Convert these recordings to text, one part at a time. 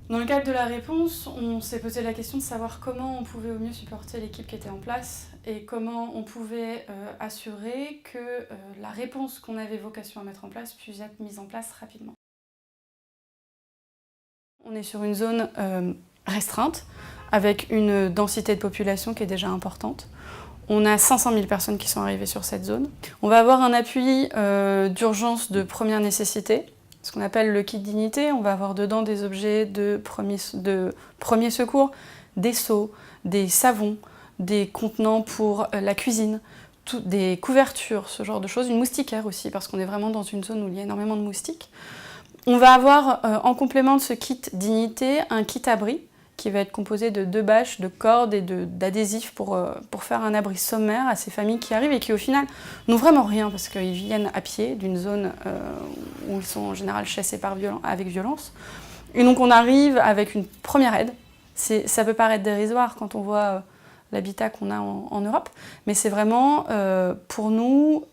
Dans le cadre de la réponse, on s'est posé la question de savoir comment on pouvait au mieux supporter l'équipe qui était en place et comment on pouvait assurer que la réponse qu'on avait vocation à mettre en place puisse être mise en place rapidement. On est sur une zone restreinte, avec une densité de population qui est déjà importante. On a 500 000 personnes qui sont arrivées sur cette zone. On va avoir un appui d'urgence de première nécessité, ce qu'on appelle le kit dignité. On va avoir dedans des objets de premier secours, des seaux, des savons, des contenants pour la cuisine, des couvertures, ce genre de choses. Une moustiquaire aussi, parce qu'on est vraiment dans une zone où il y a énormément de moustiques. On va avoir en complément de ce kit dignité un kit abri qui va être composé de 2 bâches, de cordes et d'adhésifs pour faire un abri sommaire à ces familles qui arrivent et qui au final n'ont vraiment rien parce qu'ils viennent à pied d'une zone où ils sont en général chassés avec violence. Et donc on arrive avec une première aide. Ça peut paraître dérisoire quand on voit l'habitat qu'on a en Europe, mais c'est vraiment pour nous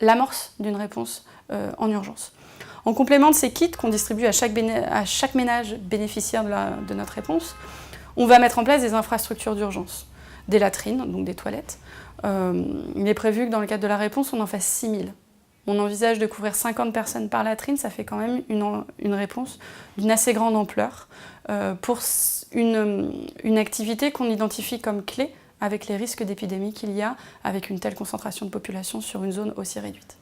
l'amorce d'une réponse en urgence. En complément de ces kits qu'on distribue à chaque ménage bénéficiaire de notre réponse, on va mettre en place des infrastructures d'urgence, des latrines, donc des toilettes. Il est prévu que dans le cadre de la réponse, on en fasse 6 000. On envisage de couvrir 50 personnes par latrine, ça fait quand même une réponse d'une assez grande ampleur pour une activité qu'on identifie comme clé avec les risques d'épidémie qu'il y a avec une telle concentration de population sur une zone aussi réduite.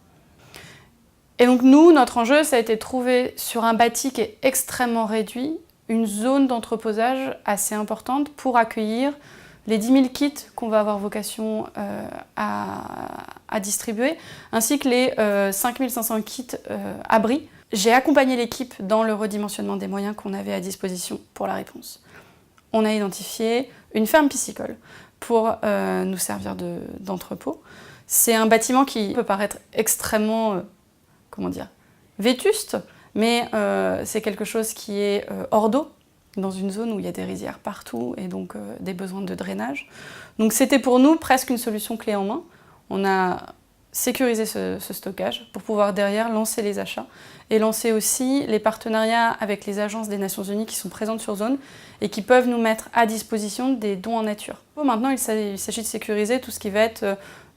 Et donc nous, notre enjeu, ça a été de trouver sur un bâti qui est extrêmement réduit, une zone d'entreposage assez importante pour accueillir les 10 000 kits qu'on va avoir vocation à distribuer, ainsi que les 5 500 kits abris. J'ai accompagné l'équipe dans le redimensionnement des moyens qu'on avait à disposition pour la réponse. On a identifié une ferme piscicole pour nous servir d'entrepôt. C'est un bâtiment qui peut paraître extrêmement vétuste, mais c'est quelque chose qui est hors d'eau, dans une zone où il y a des rizières partout et donc des besoins de drainage. Donc c'était pour nous presque une solution clé en main. On a sécurisé ce stockage pour pouvoir derrière lancer les achats et lancer aussi les partenariats avec les agences des Nations Unies qui sont présentes sur zone et qui peuvent nous mettre à disposition des dons en nature. Maintenant, il s'agit de sécuriser tout ce qui va être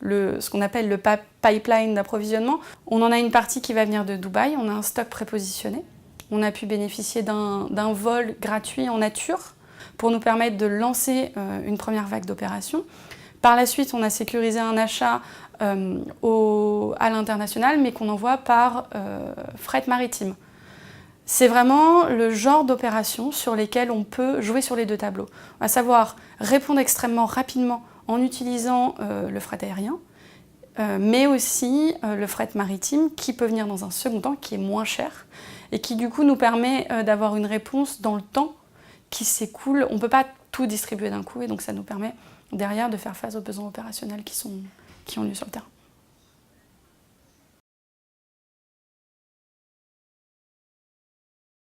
ce qu'on appelle le pipeline d'approvisionnement. On en a une partie qui va venir de Dubaï, on a un stock prépositionné. On a pu bénéficier d'un vol gratuit en nature pour nous permettre de lancer une première vague d'opérations. Par la suite, on a sécurisé un achat à l'international, mais qu'on envoie par fret maritime. C'est vraiment le genre d'opération sur lesquelles on peut jouer sur les 2 tableaux, à savoir répondre extrêmement rapidement en utilisant le fret aérien, mais aussi le fret maritime qui peut venir dans un second temps, qui est moins cher et qui du coup nous permet d'avoir une réponse dans le temps qui s'écoule. On ne peut pas tout distribuer d'un coup et donc ça nous permet derrière de faire face aux besoins opérationnels qui ont lieu sur le terrain.